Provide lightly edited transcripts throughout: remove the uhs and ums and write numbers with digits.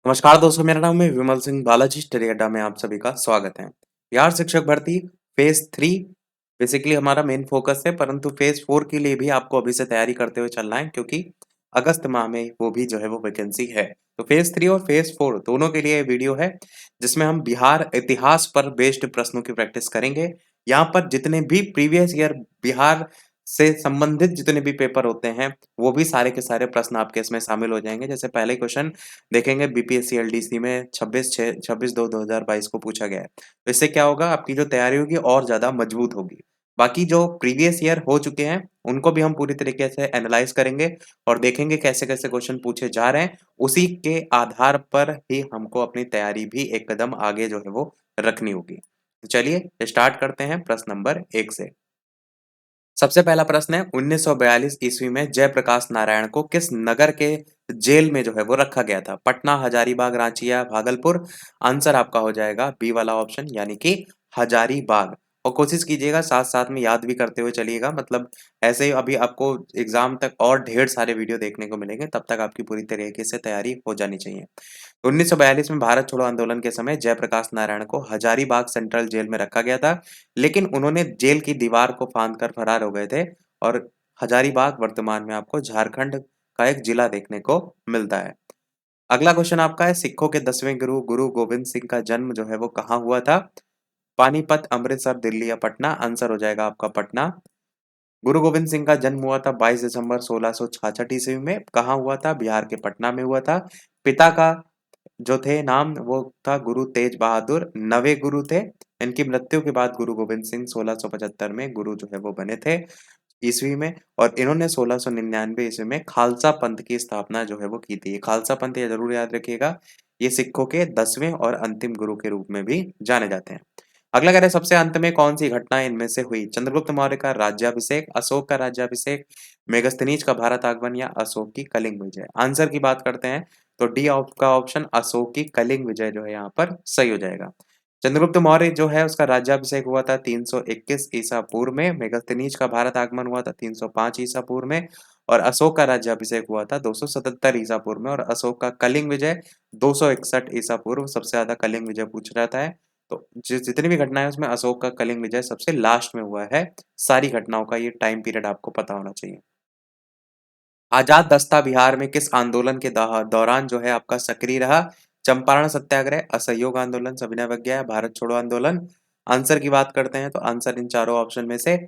नमस्कार दोस्तों, मेरा नाम है विमल सिंह बालाजी। स्टडी अड्डा में आप सभी का स्वागत है। बिहार शिक्षक भर्ती फेज 3 बेसिकली हमारा मेन फोकस है, परंतु फेज 4 के लिए भी आपको अभी से तैयारी करते हुए चलना है, क्योंकि अगस्त माह में वो भी जो है वो वैकेंसी है। तो फेज 3 और फेज 4 दोनों के लिए वीडियो है, जिसमें हम बिहार इतिहास पर बेस्ड प्रश्नों की प्रैक्टिस करेंगे। यहाँ पर जितने भी प्रीवियस ईयर बिहार से संबंधित जितने भी पेपर होते हैं, वो भी सारे के सारे प्रश्न आपके इसमें शामिल हो जाएंगे। जैसे पहले क्वेश्चन देखेंगे, बीपीएससी एलडीसी में 26/2/2022 को पूछा गया है। तो इससे क्या होगा, आपकी जो तैयारी होगी और ज़्यादा मजबूत होगी। बाकी जो प्रीवियस ईयर हो चुके हैं, उनको भी हम पूरी तरीके से एनालाइज़ करेंगे और देखेंगे कैसे-कैसे क्वेश्चन पूछे जा रहे हैं। उसी के आधार पर ही हमको अपनी तैयारी भी एक कदम आगे जो है वो रखनी होगी। तो चलिए स्टार्ट करते हैं प्रश्न नंबर 1 से। सबसे पहला प्रश्न है, 1942 ईस्वी में जयप्रकाश नारायण को किस नगर के जेल में जो है वो रखा गया था? पटना, हजारीबाग, रांची या भागलपुर? आंसर आपका हो जाएगा बी वाला ऑप्शन, यानी कि हजारीबाग। और कोशिश कीजिएगा साथ साथ में याद भी करते हुए चलिएगा, मतलब ऐसे ही अभी आपको एग्जाम तक और ढेर सारे वीडियो देखने को मिलेंगे, तब तक आपकी पूरी तरीके से तैयारी हो जानी चाहिए। 1942 में भारत छोड़ो आंदोलन के समय जयप्रकाश नारायण को हजारीबाग सेंट्रल जेल में रखा गया था, लेकिन उन्होंने जेल की दीवार को फांदकर फरार हो गए थे। और हजारीबाग वर्तमान में आपको झारखंड का एक जिला देखने को मिलता है। अगला क्वेश्चन आपका है, सिखों के 10वें गुरु गुरु गोविंद सिंह का जन्म जो है वो कहाँ हुआ था? पानीपत, अमृतसर, दिल्ली या पटना? आंसर हो जाएगा आपका पटना। गुरु गोविंद सिंह का जन्म हुआ था 22 दिसंबर 1666 ईस्वी में। कहाँ हुआ था? बिहार के पटना में हुआ था। पिता का जो थे नाम, वो था गुरु तेज बहादुर, नवे गुरु थे। इनकी मृत्यु के बाद गुरु गोविंद सिंह 1675 में गुरु जो है वो बने थे ईस्वी में। और इन्होंने 1699 ईस्वी में खालसा पंथ की स्थापना जो है वो की थी। खालसा पंथ ये जरूर याद रखिएगा, ये सिखों के 10वें और अंतिम गुरु के रूप में भी जाने जाते हैं। अगला कह रहे हैं, सबसे अंत में कौन सी घटना इनमें से हुई? चंद्रगुप्त मौर्य का राज्याभिषेक, अशोक का राज्याभिषेक, मेगस्थनीज का भारत आगमन या अशोक की कलिंग विजय? आंसर की बात करते हैं तो डी का ऑप्शन अशोक की कलिंग विजय जो है यहाँ पर सही हो जाएगा। चंद्रगुप्त मौर्य जो है उसका राज्याभिषेक हुआ था 321 ईसा पूर्व में, मेगस्थनीज का भारत आगमन हुआ था 305 ईसा पूर्व में, और अशोक का राज्याभिषेक हुआ था 277 ईसा पूर्व में, और अशोक का कलिंग विजय 261 ईसा पूर्व। सबसे ज्यादा कलिंग विजय पूछ रहा है, तो जितनी भी घटनाएं उसमें अशोक का कलिंग विजय सबसे लास्ट में हुआ है। सारी घटनाओं का ये टाइम पीरियड आपको पता होना चाहिए। आजाद दस्ता बिहार में किस आंदोलन के दौरान जो है आपका सक्रिय रहा? चंपारण सत्याग्रह, असहयोग आंदोलन, सविनय अवज्ञा, भारत छोड़ो आंदोलन? आंसर की बात करते हैं तो आंसर इन चारों ऑप्शन में से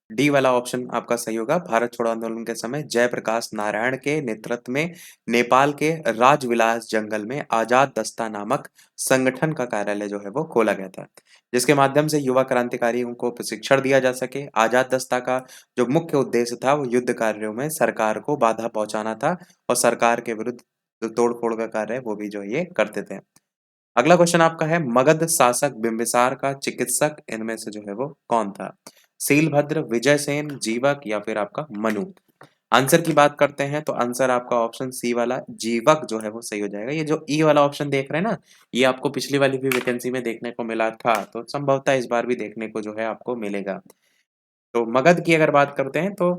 डी वाला ऑप्शन आपका सही होगा। भारत छोड़ो आंदोलन के समय जयप्रकाश नारायण के नेतृत्व में नेपाल के राजविलास जंगल में आजाद दस्ता नामक संगठन का कार्यालय जो है वो खोला गया था, जिसके माध्यम से युवा क्रांतिकारियों को प्रशिक्षण दिया जा सके। आजाद दस्ता का जो मुख्य उद्देश्य था वो युद्ध कार्यों में सरकार को बाधा पहुंचाना था, और सरकार के विरुद्ध जो तोड़-फोड़ का कार्य है वो भी जो ये करते थे। अगला क्वेश्चन आपका है, मगध शासक बिंबिसार का चिकित्सक इनमें से जो है वो कौन था? सीलभद्र, विजयसेन, जीवक या फिर आपका मनु? आंसर की बात करते हैं तो आंसर आपका ऑप्शन सी वाला जीवक जो है वो सही हो जाएगा। ये जो ई वाला ऑप्शन देख रहे हैं ना, ये आपको पिछली वाली भी वैकेंसी में देखने को मिला था, तो संभवतः इस बार भी देखने को जो है आपको मिलेगा। तो मगध की अगर बात करते हैं तो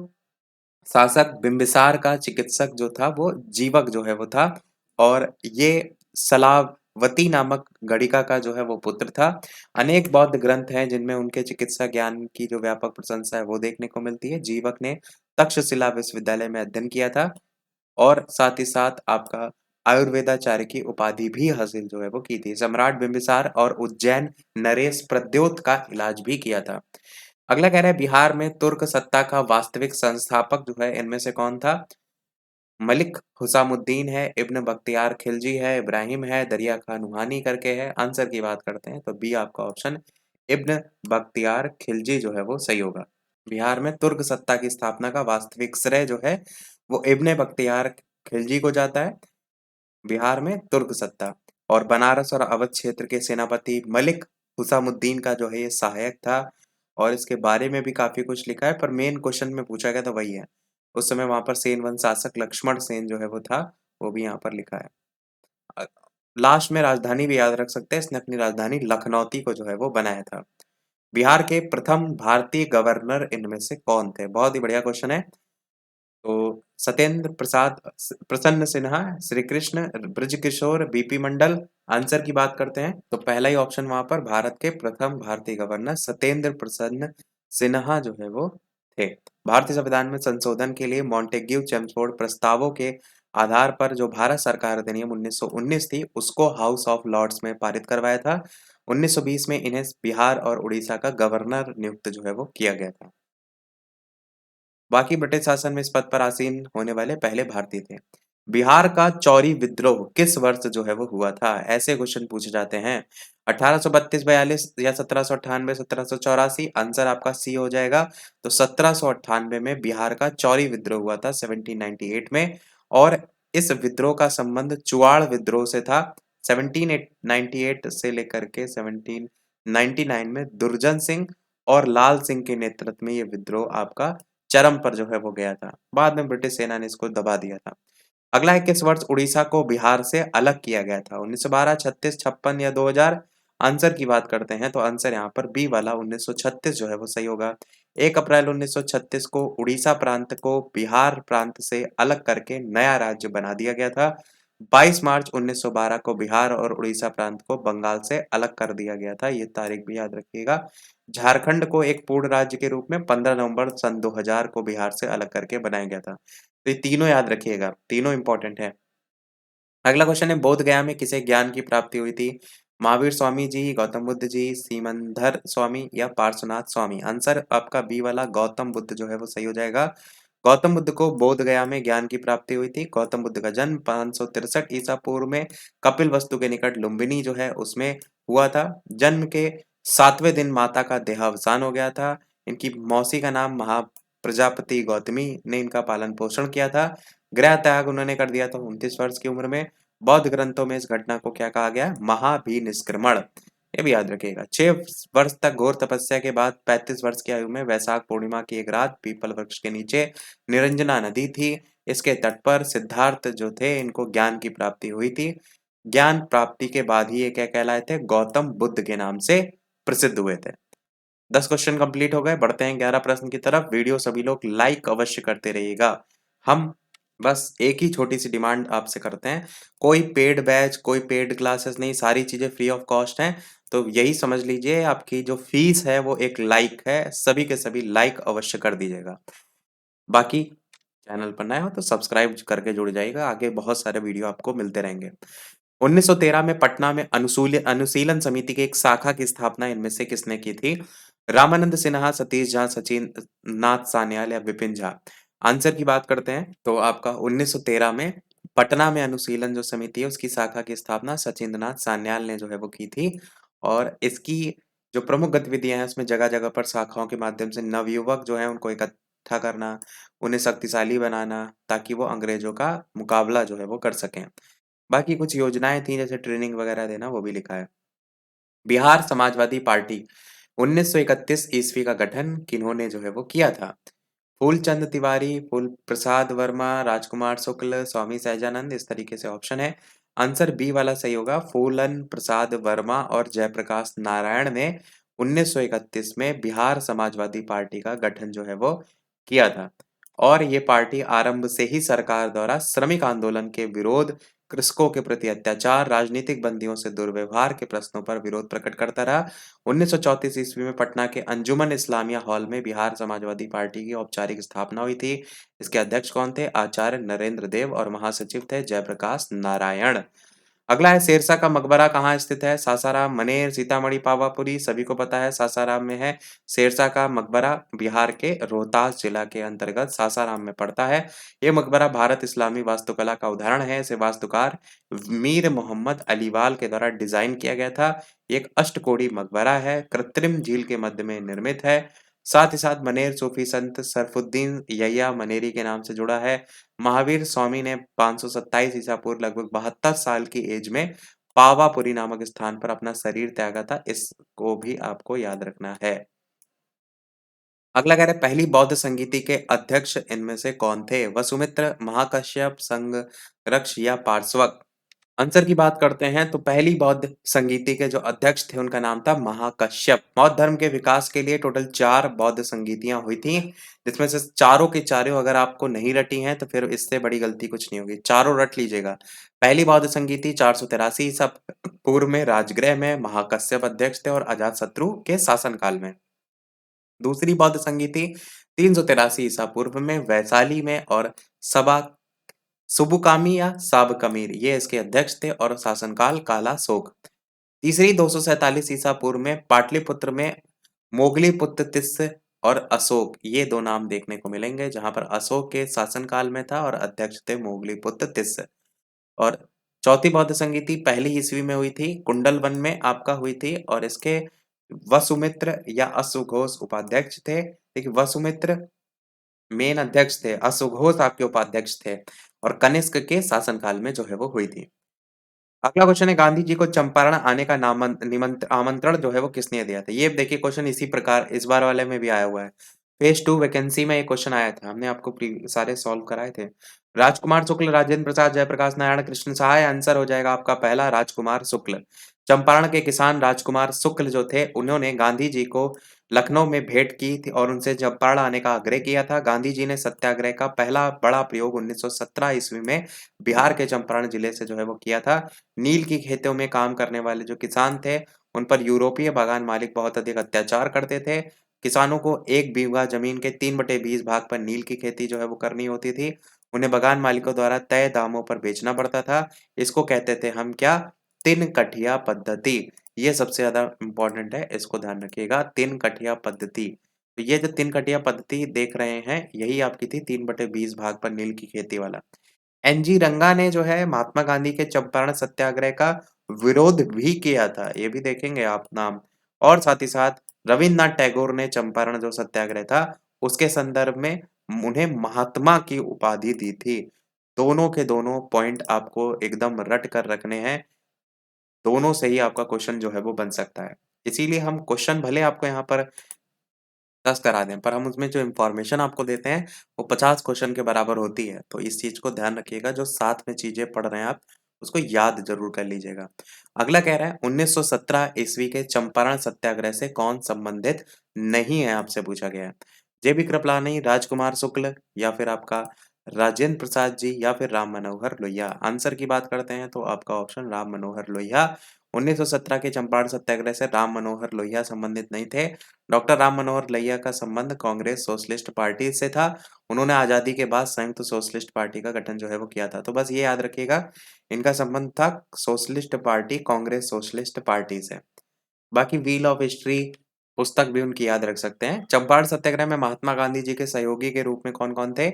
शासक बिंबिसार का चिकित्सक जो था वो जीवक जो है वो था, और ये सलावती नामक गणिका का जो है वो पुत्र था। अनेक बौद्ध ग्रंथ हैं जिनमें उनके चिकित्सा ज्ञान की जो व्यापक प्रशंसा है वो देखने को मिलती है। जीवक ने तक्षशिला विश्वविद्यालय में अध्ययन किया था, और साथ ही साथ आपका आयुर्वेदाचार्य की उपाधि भी हासिल जो है वो की थी। सम्राट बिंबिसार और उज्जैन नरेश प्रद्योत का इलाज भी किया था। अगला कह रहा है, बिहार में तुर्क सत्ता का वास्तविक संस्थापक जो है इनमें से कौन था? मलिक हुसामुद्दीन है, इब्न बख्तियार खिलजी है, इब्राहिम है, दरिया खान नुहानी करके है? आंसर की बात करते हैं तो बी आपका ऑप्शन इब्न बख्तियार खिलजी जो है वो सही होगा। बिहार में तुर्क सत्ता की स्थापना का वास्तविक श्रेय जो है वो इब्ने बख्तियार खिलजी को जाता है। बिहार में तुर्क सत्ता और बनारस और अवध क्षेत्र के सेनापति मलिक हुसामुद्दीन का जो है ये सहायक था, और इसके बारे में भी काफी कुछ लिखा है, पर मेन क्वेश्चन में पूछा गया था वही है। उस समय वहां पर सेन वंश शासक लक्ष्मण सेन जो है वो था, वो भी यहाँ पर लिखा है। लास्ट में राजधानी भी याद रख सकते हैं, इसने अपनी राजधानी लखनौती को जो है वो बनाया था। बिहार के प्रथम भारतीय गवर्नर इनमें से कौन थे? बहुत ही बढ़िया क्वेश्चन है। तो सत्येंद्र प्रसाद प्रसन्न सिन्हा, श्री कृष्ण बृजकिशोर, बीपी मंडल। आंसर की बात करते हैं तो पहला ही ऑप्शन वहां पर भारत के प्रथम भारतीय गवर्नर सत्येंद्र प्रसन्न सिन्हा जो है वो थे। भारतीय संविधान में संशोधन के लिए मॉन्टेग्यू चेम्सफोर्ड प्रस्तावों के आधार पर जो भारत सरकार अधिनियम 1919 थी उसको हाउस ऑफ लॉर्ड्स में पारित करवाया था। 1920 में इन्हें बिहार और उड़ीसा का गवर्नर नियुक्त जो है वो किया गया था। बाकी ब्रिटिश शासन में इस पद पर आसीन होने वाले पहले भारतीय थे। बिहार का चौरी विद्रोह किस वर्ष जो है वो हुआ था? ऐसे क्वेश्चन पूछे जाते हैं। 1832-42 या 1798-1784। आंसर आपका सी हो जाएगा। तो 1798 में बिहार का चौरी विद्रोह हुआ था 1798 में। और इस विद्रोह का संबंध चुआड़ विद्रोह से था। 1798 से लेकर के 1799 में दुर्जन सिंह और लाल सिंह के नेतृत्व में ये विद्रोह आपका चरम पर जो है वो गया था। बाद में ब्रिटिश सेना ने इसको दबा दिया था। अगला है किस वर्ष उड़ीसा को बिहार से अलग किया गया था? 1912, 36, 56 या 2000। आंसर की बात करते हैं तो आंसर यहाँ पर बी वाला 1936 जो है वो सही होगा। 1 अप्रैल 1936 को उड़ीसा प्रांत को बिहार प्रांत से अलग करके नया राज्य बना दिया गया था। 22 मार्च 1912 को बिहार और उड़ीसा प्रांत को बंगाल से अलग कर दिया गया था। ये तारीख भी याद रखिएगा। झारखंड को एक पूर्ण राज्य के रूप में 15 नवंबर सन 2000 को बिहार से अलग करके बनाया गया था। तो ये तीनों याद रखिएगा, तीनों इंपॉर्टेंट है। अगला क्वेश्चन है बोध गया में किसे ज्ञान की प्राप्ति हुई थी? महावीर स्वामी जी, गौतम बुद्ध जी, सीमंधर स्वामी या पार्श्वनाथ स्वामी। आंसर आपका बी वाला गौतम बुद्ध जो है वो सही हो जाएगा। गौतम बुद्ध को बोध गया में ज्ञान की प्राप्ति हुई थी। गौतम बुद्ध का जन्म 563 ईसा पूर्व में कपिल वस्तु के निकट लुम्बिनी जो है उसमें हुआ था। जन्म के 7वें दिन माता का देहावसान हो गया था। इनकी मौसी का नाम महा प्रजापति गौतमी ने इनका पालन पोषण किया था। गृह त्याग उन्होंने कर दिया था 29 वर्ष की उम्र में। बौद्ध ग्रंथों में इस घटना को क्या कहा गया है? महाभिनिष्क्रमण। ये भी याद रखिएगा। 6 वर्ष तक घोर तपस्या के बाद 35 वर्ष की आयु में वैशाख पूर्णिमा की एक रात पीपल वृक्ष के नीचे निरंजना नदी थी। इसके तट पर सिद्धार्थ जो थे इनको ज्ञान की प्राप्ति हुई थी। ज्ञान प्राप्ति के बाद ही ये क्या कहलाए थे? गौतम बुद्ध के नाम से प्रसिद्ध हुए थे। 10 क्वेश्चन कंप्लीट हो गए। बढ़ते हैं 11 प्रश्न की तरफ। वीडियो सभी लोग लाइक अवश्य करते रहिएगा। हम बस एक ही छोटी सी डिमांड आपसे करते हैं। कोई पेड बैच, कोई पेड क्लासेस नहीं, सारी चीजें फ्री ऑफ कॉस्ट हैं। तो यही समझ लीजिए आपकी जो फीस है वो एक लाइक है। सभी के सभी लाइक अवश्य कर दीजिएगा। बाकी चैनल पर नए हो तो सब्सक्राइब करके जुड़ जाइएगा। आगे बहुत सारे वीडियो आपको मिलते रहेंगे। 1913 में पटना में अनुशीलन समिति की एक शाखा की स्थापना इनमें से किसने की थी? रामानंद सिन्हा, सतीश झा, सचिन नाथ सान्याल या विपिन झा। आंसर की बात करते हैं तो आपका 1913 में पटना में अनुशीलन जो समिति है उसकी शाखा की स्थापना सचिंद्र नाथ सान्याल ने जो है वो की थी। और इसकी जो प्रमुख गतिविधियां हैं उसमें जगह जगह पर शाखाओं के माध्यम से नवयुवक जो है उनको इकट्ठा करना, उन्हें शक्तिशाली बनाना ताकि वो अंग्रेजों का मुकाबला जो है वो कर सकें। बाकी कुछ योजनाएं थी जैसे ट्रेनिंग वगैरह देना, वो भी लिखा है। बिहार समाजवादी पार्टी 1931 ईस्वी का गठन किन्होंने जो है वो किया था? फूलचंद तिवारी, फूल प्रसाद वर्मा, राजकुमार शुक्ल, स्वामी सहजानंद। इस तरीके से ऑप्शन है। आंसर बी वाला सही होगा। फूलन प्रसाद वर्मा और जयप्रकाश नारायण ने 1931 में बिहार समाजवादी पार्टी का गठन जो है वो किया था। और ये पार्टी आरंभ से ही सरकार द्वारा श्रमिक आंदोलन के विरोध, कृषकों के प्रति अत्याचार, राजनीतिक बंदियों से दुर्व्यवहार के प्रश्नों पर विरोध प्रकट करता रहा। 1934 ईस्वी में पटना के अंजुमन इस्लामिया हॉल में बिहार समाजवादी पार्टी की औपचारिक स्थापना हुई थी। इसके अध्यक्ष कौन थे? आचार्य नरेंद्र देव। और महासचिव थे जयप्रकाश नारायण। अगला है शेरशाह का मकबरा कहाँ स्थित है? सासाराम, मनेर, सीतामढ़ी, पावापुरी। सभी को पता है सासाराम में है शेरशाह का मकबरा। बिहार के रोहतास जिला के अंतर्गत सासाराम में पड़ता है। ये मकबरा भारत इस्लामी वास्तुकला का उदाहरण है। इसे वास्तुकार मीर मोहम्मद अलीवाल के द्वारा डिजाइन किया गया था। ये एक अष्टकोणीय मकबरा है, कृत्रिम झील के मध्य में निर्मित है। साथ ही साथ मनेर सूफी संत सरफुद्दीन यहिया मनेरी के नाम से जुड़ा है। महावीर स्वामी ने 527 ईसा पूर्व लगभग 72 साल की एज में पावापुरी नामक स्थान पर अपना शरीर त्यागा था। इसको भी आपको याद रखना है। अगला कह रहे पहली बौद्ध संगीति के अध्यक्ष इनमें से कौन थे? वसुमित्र, महाकश्यप, संघ रक्ष या पार्श्वक। आंसर की बात करते हैं तो पहली बौद्ध संगीति के जो अध्यक्ष थे उनका नाम था महाकश्यप। बौद्ध धर्म के विकास के लिए टोटल 4 बौद्ध संगीतियाँ हुई थी, जिसमें से चारों की चारों अगर आपको नहीं रटी हैं तो फिर इससे बड़ी गलती कुछ नहीं होगी, चारों रट लीजिएगा। पहली बौद्ध संगीति 483 ईसा पूर्व में राजगृह में महाकश्यप अध्यक्ष थे और अजातशत्रु के शासनकाल में। दूसरी बौद्ध संगीति 383 ईसा पूर्व में वैशाली में और सभा सुबुकामी या साबकमीर ये इसके अध्यक्ष थे और शासनकाल काला शोक। तीसरी 247 ईसा पूर्व में पाटलिपुत्र में मोगलीपुत्र तिस्य और अशोक ये दो नाम देखने को मिलेंगे, जहां पर अशोक के शासनकाल में था और अध्यक्ष थे मोगलीपुत्र तिस्य। और चौथी बौद्ध संगीति पहली ईस्वी में हुई थी, कुंडल वन में आपका हुई थी और इसके वसुमित्र या अश्वघोष उपाध्यक्ष थे। देखिए वसुमित्र मेन अध्यक्ष थे, अश्वघोष आपके उपाध्यक्ष थे और कनिष्क के शासनकाल में जो है वो हुई थी। अगला क्वेश्चन है गांधी जी को चंपारण आने का आमंत्रण जो है वो किसने दिया था? ये देखिए क्वेश्चन इसी प्रकार इस बार वाले में भी आया हुआ है। फेज 2 वैकेंसी में एक क्वेश्चन आया था, हमने आपको सारे सॉल्व कराए थे। राजकुमार शुक्ल, राजेंद्र प्रसाद, जयप्रकाश नारायण, कृष्ण सहाय। आंसर हो जाएगा आपका पहला राजकुमार शुक्ल। चंपारण के किसान राजकुमार शुक्ल जो थे उन्होंने गांधी जी को लखनऊ में भेंट की थी और उनसे चंपारण आने का आग्रह किया था। गांधी जी ने सत्याग्रह का पहला बड़ा प्रयोग 1917 ईस्वी में बिहार के चंपारण जिले से जो है वो किया था। नील की खेतों में काम करने वाले जो किसान थे, उन पर यूरोपीय बागान मालिक बहुत अधिक अत्याचार करते थे। किसानों को 1 बीघा जमीन के 3/20 भाग पर नील की खेती जो है वो करनी होती थी। उन्हें बागान मालिकों द्वारा तय दामों पर बेचना पड़ता था। इसको कहते थे हम क्या? तिन कठिया पद्धति। ये सबसे ज़्यादा इम्पोर्टेंट है, इसको ध्यान रखिएगा, तिन कठिया पद्धति। तो ये जो तिन कठिया पद्धति देख रहे हैं, यही आपकी थी 3/20 भाग पर नील की खेती वाला। एनजी रंगा ने जो है महात्मा गांधी के चंपारण सत्याग्रह का विरोध भी किया था, ये भी देखेंगे आप नाम। और साथ ही साथ रविन्द्रनाथ टैगोर ने चंपारण जो सत्याग्रह था उसके संदर्भ में उन्हें महात्मा की उपाधि दी थी। दोनों के दोनों पॉइंट आपको एकदम रट कर रखने हैं, दोनों से ही आपका क्वेश्चन जो है वो बन सकता है। इसीलिए हम क्वेश्चन भले आपको यहाँ पर 10 करा दें, पर हम उसमें जो इन्फॉर्मेशन आपको देते हैं, वो 50 क्वेश्चन के बराबर होती है। तो इस चीज़ को ध्यान रखिएगा, जो साथ में चीज़ें पढ़ रहे हैं आप, उसको याद ज़रूर कर लीजिएगा। अगला कह रहा है 1917 ईस्वी के चंपारण सत्याग्रह से कौन संबंधित नहीं है, आपसे पूछा गया है। जेबी कृपलानी, राजकुमार शुक्ल या फिर आपका राजेंद्र प्रसाद जी या फिर राम मनोहर लोहिया। आंसर की बात करते हैं तो आपका ऑप्शन राम मनोहर लोहिया। 1917 के चंपारण सत्याग्रह से राम मनोहर लोहिया संबंधित नहीं थे। डॉक्टर राम मनोहर लोहिया का संबंध कांग्रेस सोशलिस्ट पार्टी से था। उन्होंने आजादी के बाद संयुक्त सोशलिस्ट पार्टी का गठन जो है वो किया था। तो बस ये याद रखिएगा, इनका संबंध था socialist party Congress socialist party से। बाकी व्हील ऑफ हिस्ट्री पुस्तक भी उनकी याद रख सकते हैं। चंपारण सत्याग्रह में महात्मा गांधी जी के सहयोगी के रूप में कौन कौन थे?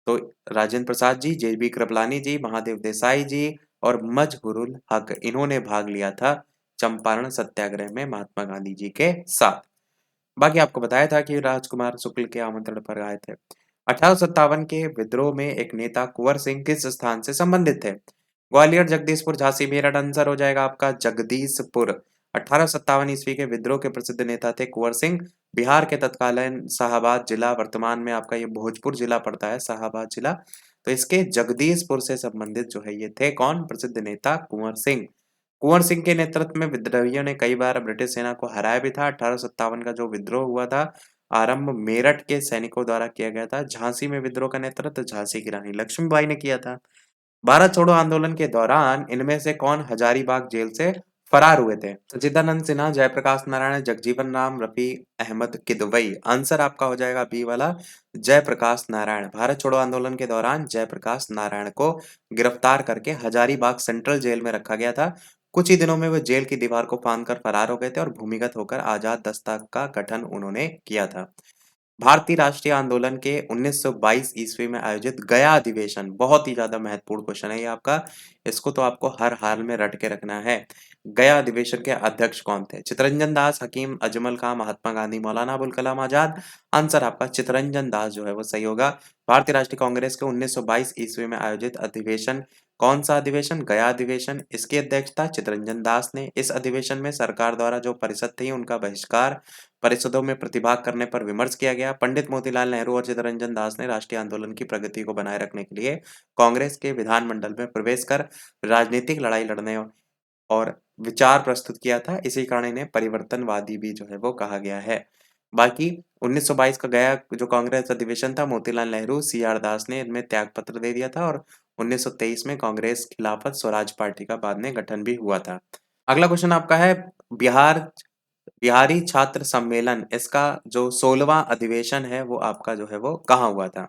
तो राजेंद्र प्रसाद जी, जेबी कृपलानी जी, महादेव देसाई जी और मजहरुल हक, इन्होंने भाग लिया था चंपारण सत्याग्रह में महात्मा गांधी जी के साथ। बाकी आपको बताया था कि राजकुमार शुक्ल के आमंत्रण पर आए थे। 1857 के विद्रोह में एक नेता कुंवर सिंह किस स्थान से संबंधित थे? ग्वालियर, जगदीशपुर, झांसी, मेरठ। आंसर हो जाएगा आपका जगदीशपुर। 1857 ईस्वी के विद्रोह के प्रसिद्ध नेता थे कुंवर सिंह। बिहार के तत्कालीन शाहाबाद जिला, वर्तमान में आपका ये भोजपुर जिला पड़ता है, शाहाबाद जिला। तो इसके जगदीशपुर से संबंधित जो है ये थे कौन? प्रसिद्ध नेता कुंवर सिंह। कुंवर सिंह के नेतृत्व में विद्रोहियों ने कई बार ब्रिटिश सेना को हराया भी था। 1857 का जो विद्रोह हुआ था, आरंभ मेरठ के सैनिकों द्वारा किया गया था। झांसी में विद्रोह का नेतृत्व झांसी की रानी लक्ष्मीबाई ने किया था। भारत छोड़ो आंदोलन के दौरान इनमें से कौन हजारीबाग जेल से फरार हुए थे? सच्चिदानंद सिन्हा, जयप्रकाश नारायण, जगजीवन राम, रफी अहमद किदवई। आंसर आपका हो जाएगा बी वाला, जयप्रकाश नारायण। भारत छोड़ो आंदोलन के दौरान जयप्रकाश नारायण को गिरफ्तार करके हजारीबाग सेंट्रल जेल में रखा गया था। कुछ ही दिनों में वो जेल की दीवार को फांदकर फरार हो गए थे और भूमिगत होकर आजाद दस्ता का गठन उन्होंने किया था। भारतीय राष्ट्रीय आंदोलन के 1922 ईस्वी में आयोजित गया अधिवेशन, बहुत ही ज्यादा महत्वपूर्ण क्वेश्चन है ये आपका, इसको तो आपको हर हाल में रट के रखना है। गया अधिवेशन के अध्यक्ष कौन थे? चितरंजन दास, हकीम अजमल खां, महात्मा गांधी, मौलाना अबुल कलाम आजाद। आंसर आपका चितरंजन दास जो है वो सही होगा। भारतीय राष्ट्रीय कांग्रेस के 1922 ईस्वी में आयोजित अधिवेशन कौन सा अधिवेशन? गया अधिवेशन। इसकी अध्यक्षता चितरंजन दास ने। इस अधिवेशन में सरकार द्वारा जो परिषद थी उनका बहिष्कार, परिषदों में प्रतिभाग करने पर विमर्श किया गया। पंडित मोतीलाल नेहरू और चितरंजन दास ने राष्ट्रीय आंदोलन की प्रगति को बनाए रखने के लिए कांग्रेस के विधानमंडल में प्रवेश कर राजनीतिक लड़ाई लड़ने और विचार प्रस्तुत किया था। इसी कारण इन्हें परिवर्तनवादी भी जो है वो कहा गया है। बाकी 1922 का गया जो कांग्रेस अधिवेशन था, मोतीलाल नेहरू, सी.आर. दास ने इनमें त्यागपत्र दे दिया था और 1923 में कांग्रेस खिलाफत स्वराज पार्टी का बाद में गठन भी हुआ था। अगला क्वेश्चन आपका है बिहार बिहारी छात्र सम्मेलन, इसका जो 16वां अधिवेशन है वो आपका जो है वो कहाँ हुआ था?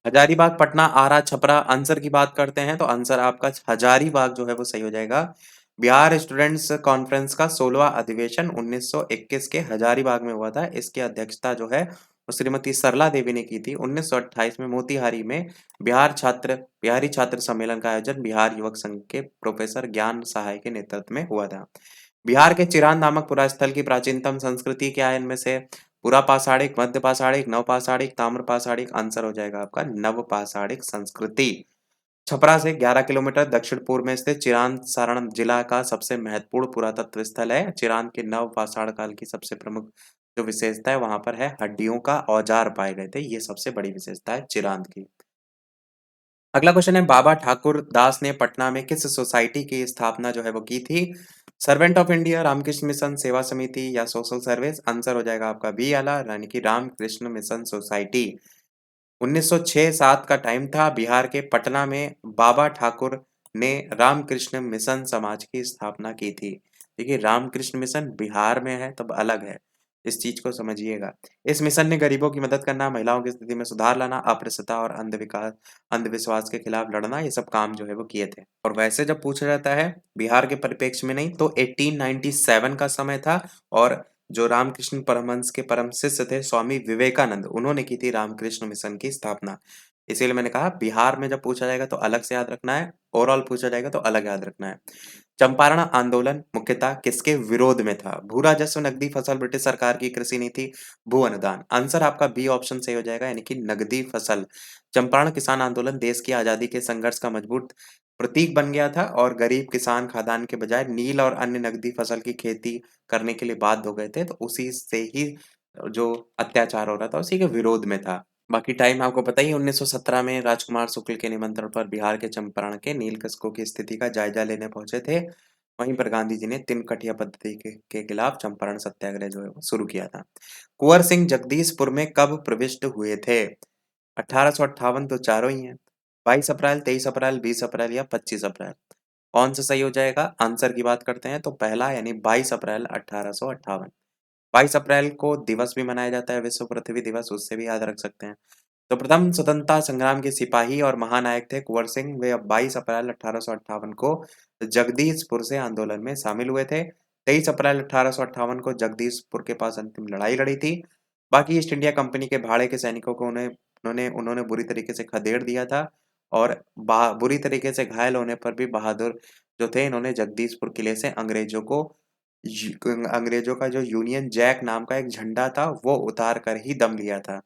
हजारीबाग, पटना, आरा, छपरा। आंसर की बात करते हैं तो आंसर आपका हजारीबाग जो है वो सही हो जाएगा। बिहार स्टूडेंट्स कॉन्फ्रेंस का 16वां अधिवेशन 1921 के हजारीबाग में हुआ था। इसकी अध्यक्षता जो है वो श्रीमती सरला देवी ने की थी। 1928 में मोतिहारी में बिहारी छात्र सम्मेलन का आयोजन बिहार युवक संघ के प्रोफेसर ज्ञान सहाय के नेतृत्व में हुआ था। बिहार के चिरान नामक पुरास्थल की प्राचीनतम संस्कृति क्या है इनमें से? पुरा पाषाणिक, मध्य पाषाणिक, नव पाषाणिक, ताम्र पाषाणिक। आंसर हो जाएगा आपका नव पाषाणिक संस्कृति। छपरा से 11 किलोमीटर दक्षिण पूर्व में स्थित चिरान सारण जिला का सबसे महत्वपूर्ण पुरातत्व स्थल है। चिरान के नव पाषाण काल की सबसे प्रमुख जो विशेषता है वहां पर है हड्डियों का औजार पाए गए थे। ये सबसे बड़ी विशेषता है चिरांद की। अगला क्वेश्चन है बाबा ठाकुर दास ने पटना में किस सोसाइटी की स्थापना जो है वो की थी? Servant of India, Ramakrishna Mission Seva Samiti या सोशल सर्विस। आंसर हो जाएगा आपका बी वाला, यानी कि रामकृष्ण मिशन सोसाइटी। 1906-7 का टाइम था। बिहार के पटना में बाबा ठाकुर ने रामकृष्ण मिशन समाज की स्थापना की थी। देखिए रामकृष्ण मिशन बिहार में है तब अलग है, इस चीज को समझिएगा। इस मिशन ने गरीबों की मदद करना, महिलाओं की स्थिति में सुधार लाना, अस्पृश्यता और अंधविश्वास के खिलाफ लड़ना, ये सब काम जो है वो किए थे। और वैसे जब पूछा जाता है बिहार के परिप्रेक्ष्य में नहीं तो 1897 का समय था। और जो रामकृष्ण परमहंस के परम शिष्य थे स्वामी विवेकानंद, उन्होंने की थी रामकृष्ण मिशन की स्थापना। इसीलिए मैंने कहा बिहार में जब पूछा जाएगा तो अलग से याद रखना है, ओवरऑल पूछा जाएगा तो अलग याद रखना है। चंपारण आंदोलन मुख्यतः किसके विरोध में था? भू राजस्व, नकदी फसल, ब्रिटिश सरकार की कृषि नीति, भू अनुदान। आंसर आपका बी ऑप्शन सही हो जाएगा, यानी कि नकदी फसल। चंपारण किसान आंदोलन देश की आजादी के संघर्ष का मजबूत प्रतीक बन गया था और गरीब किसान खाद्यान्न के बजाय नील और अन्य नकदी फसल की खेती करने के लिए बाध्य हो गए थे। तो उसी से ही जो अत्याचार हो रहा था उसी के विरोध में था। बाकी टाइम आपको पता ही है, 1917 में राजकुमार शुक्ल के निमंत्रण पर बिहार के चंपारण के नीलकंठों की स्थिति का जायजा लेने पहुंचे थे। वहीं पर गांधी जी ने तिनकठिया पद्धति के खिलाफ चंपारण सत्याग्रह जो है वो शुरू किया था। कुंवर सिंह जगदीशपुर में कब प्रविष्ट हुए थे? 1858 तो चारों ही हैं। 22 अप्रैल, 23 अप्रैल, 20 अप्रैल या 25 अप्रैल। कौन सा सही हो जाएगा? आंसर की बात करते हैं तो पहला, यानी 22 अप्रैल 1858। 22 अप्रैल को दिवस भी मनाया जाता है, विश्व पृथ्वी दिवस, उससे भी याद रख सकते हैं। तो प्रथम स्वतंत्रता संग्राम के सिपाही और महानायक थे कुंवर सिंह। वे 22 अप्रैल 1858 को जगदीशपुर से आंदोलन में शामिल हुए थे। 23 अप्रैल 1858 को जगदीशपुर के पास अंतिम लड़ाई लड़ी थी। बाकी ईस्ट इंडिया कंपनी के भाड़े के सैनिकों को उन्होंने उन्होंने बुरी तरीके से खदेड़ दिया था और बुरी तरीके से घायल होने पर भी बहादुर जो थे इन्होंने जगदीशपुर किले से अंग्रेजों का जो यूनियन जैक नाम का एक झंडा था वो उतार कर ही दम लिया था।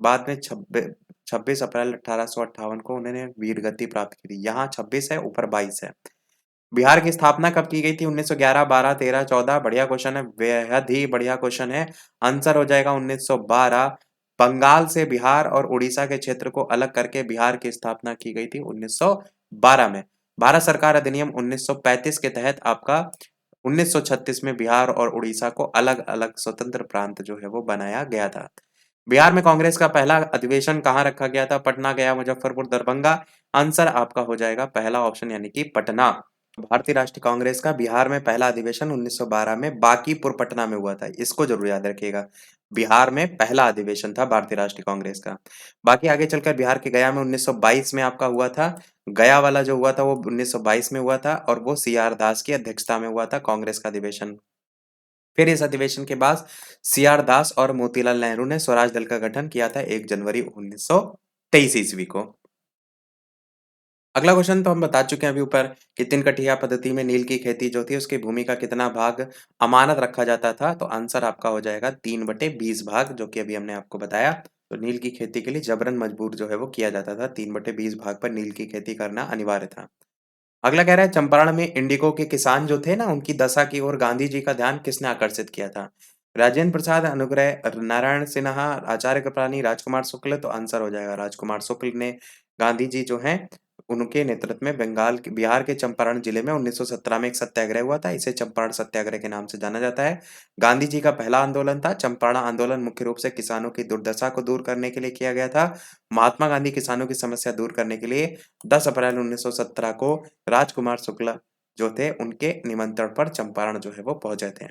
बाद में 26 अप्रैल 1858 को उन्होंने वीरगति प्राप्त की थी। यहाँ 26 है, ऊपर 22 है। बिहार की स्थापना कब की गई थी? 1911, 12, 13, 14। बढ़िया क्वेश्चन है, बेहद ही बढ़िया क्वेश्चन है। आंसर हो जाएगा 1912। बंगाल से बिहार और उड़ीसा के क्षेत्र को अलग करके बिहार की स्थापना की गई थी 1912 में। भारत सरकार अधिनियम 1935 के तहत आपका 1936 में बिहार और उड़ीसा को अलग अलग स्वतंत्र प्रांत जो है वो बनाया गया था। बिहार में कांग्रेस का पहला अधिवेशन कहाँ रखा गया था? पटना, गया, मुजफ्फरपुर, दरभंगा। आंसर आपका हो जाएगा पहला ऑप्शन, यानी कि पटना। भारतीय राष्ट्रीय कांग्रेस का बिहार में पहला अधिवेशन 1912 में बांकीपुर पटना में हुआ था। इसको जरूर याद रखिएगा। बिहार में पहला अधिवेशन था भारतीय राष्ट्रीय कांग्रेस का। बाकी आगे चलकर बिहार के गया में 1922 में आपका हुआ था। गया वाला जो हुआ था वो 1922 में हुआ था और वो सी.आर. दास की अध्यक्षता में हुआ था कांग्रेस का अधिवेशन। फिर इस अधिवेशन के बाद सी.आर. दास और मोतीलाल नेहरू ने स्वराज दल का गठन किया था 1 जनवरी 1923 ईस्वी को। अगला क्वेश्चन तो हम बता चुके हैं अभी ऊपर कि तिनकठिया पद्धति में नील की खेती जो थी उसकी भूमि का कितना भाग अमानत रखा जाता था? तो आंसर आपका हो जाएगा 3/20 भाग, जो कि अभी हमने आपको बताया। तो नील की खेती के लिए जबरन मजबूर जो है वो किया जाता था, 3/20 भाग पर नील की खेती करना अनिवार्य था। अगला कह रहा है चंपारण में इंडिगो के किसान जो थे ना उनकी दशा की ओर गांधी जी का ध्यान किसने आकर्षित किया था? राजेंद्र प्रसाद, अनुग्रह नारायण सिन्हा, आचार्य कृपलानी, राजकुमार शुक्ल। तो आंसर हो जाएगा राजकुमार शुक्ल ने गांधी जी जो हैं उनके नेतृत्व में बिहार के चंपारण जिले में 1917 में एक सत्याग्रह हुआ था। इसे चंपारण सत्याग्रह के नाम से जाना जाता है। गांधी जी का पहला आंदोलन था। चंपारण आंदोलन मुख्य रूप से किसानों की दुर्दशा को दूर करने के लिए किया गया था। महात्मा गांधी किसानों की समस्या दूर करने के लिए 10 अप्रैल 1917 को राजकुमार शुक्ला जो थे उनके निमंत्रण पर चंपारण जो है वो पहुंचे थे।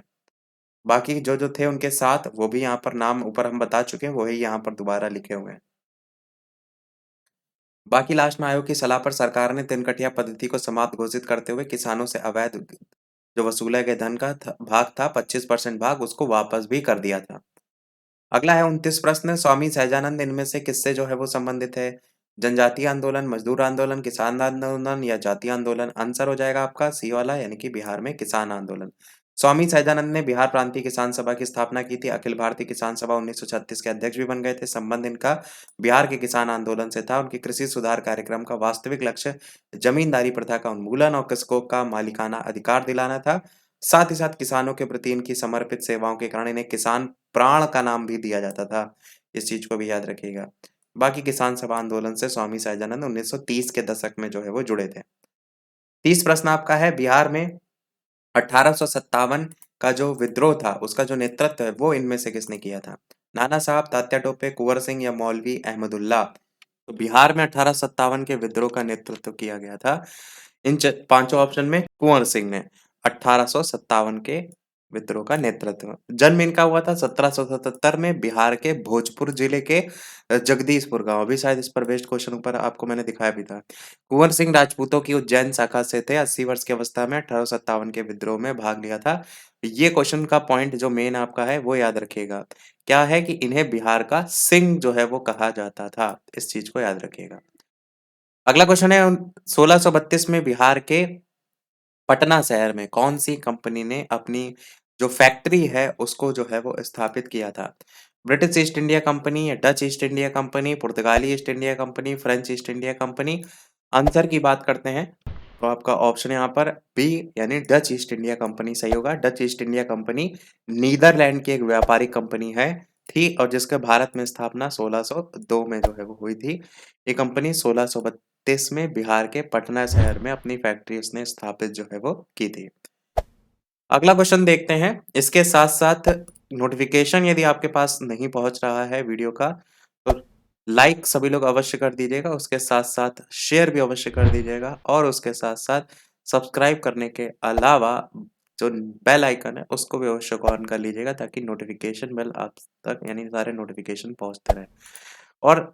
बाकी जो थे उनके साथ वो भी यहाँ पर नाम ऊपर हम बता चुके हैं, वही यहाँ पर दोबारा लिखे हुए हैं। बाकी लास्ट में आयोग की सलाह पर सरकार ने तिनकटिया पद्धति को समाप्त घोषित करते हुए किसानों से अवैध जो वसूले गए धन का भाग था 25% भाग उसको वापस भी कर दिया था। अगला है 29 प्रश्न, स्वामी सहजानंद इनमें से किससे जो है वो संबंधित है? जनजातीय आंदोलन, मजदूर आंदोलन, किसान आंदोलन या जातीय आंदोलन? आंसर हो जाएगा आपका सी वाला यानी कि बिहार में किसान आंदोलन। स्वामी सहजानंद ने बिहार प्रांतीय किसान सभा की स्थापना की थी। अखिल भारतीय किसान सभा 1936 के अध्यक्ष भी बन गए थे। संबंध इनका बिहार के किसान आंदोलन से था। उनके कृषि सुधार कार्यक्रम का वास्तविक लक्ष्य जमींदारी प्रथा का उन्मूलन और कृषकों का मालिकाना अधिकार दिलाना था। साथ ही साथ किसानों के प्रति इनकी समर्पित सेवाओं के कारण इन्हें किसान प्राण का नाम भी दिया जाता था। इस चीज को भी याद रखिएगा। बाकी किसान सभा आंदोलन से स्वामी सहजानंद 1930 के दशक में जो है वो जुड़े थे। 30 प्रश्न आपका है, बिहार में 1857 का जो विद्रोह था उसका जो नेतृत्व है वो इनमें से किसने किया था? नाना साहब, तात्या टोपे, कुंवर सिंह या मौलवी अहमदुल्ला? तो बिहार में 1857 के विद्रोह का नेतृत्व किया गया था इन पांचों ऑप्शन में कुंवर सिंह ने 1857 के विद्रोह का नेतृत्व। जन्म इनका हुआ था 1777 में बिहार के भोजपुर जिले के जगदीशपुर गांव। अभी शायद इस पर बेस्ड क्वेश्चन ऊपर आपको मैंने दिखाया भी था। कुंवर सिंह राजपूतों की उज्जैन शाखा से थे। 80 वर्ष की अवस्था में 1857 के विद्रोह में भाग लिया था। ये क्वेश्चन का पॉइंट जो मेन आपका है वो याद रखिएगा। क्या है कि इन्हें बिहार का सिंह जो है वो कहा जाता था। इस चीज को याद रखिएगा। अगला क्वेश्चन है 1632 में बिहार के पटना शहर में कौन सी कंपनी ने अपनी जो फैक्ट्री है उसको जो है वो स्थापित किया था? ब्रिटिश ईस्ट इंडिया कंपनी या डच ईस्ट इंडिया कंपनी, पुर्तगाली east India company, French east India company? Answer की बात करते हैं तो आपका ऑप्शन यहाँ पर बी यानी डच ईस्ट इंडिया कंपनी सही होगा। Dutch East India Company Netherland की एक व्यापारिक कंपनी है थी और जिसके भारत में स्थापना 1602 में जो है वो हुई थी। ये कंपनी 1632 में बिहार के पटना शहर में अपनी फैक्ट्री उसने स्थापित जो है वो की थी। अगला क्वेश्चन देखते हैं। इसके साथ साथ नोटिफिकेशन यदि आपके पास नहीं पहुंच रहा है वीडियो का तो लाइक सभी लोग अवश्य कर दीजिएगा, उसके साथ साथ शेयर भी अवश्य कर दीजिएगा और उसके साथ साथ सब्सक्राइब करने के अलावा जो बेल आइकन है उसको भी अवश्य ऑन कर लीजिएगा ताकि नोटिफिकेशन बेल आप तक यानी सारे नोटिफिकेशन पहुंचते रहे। और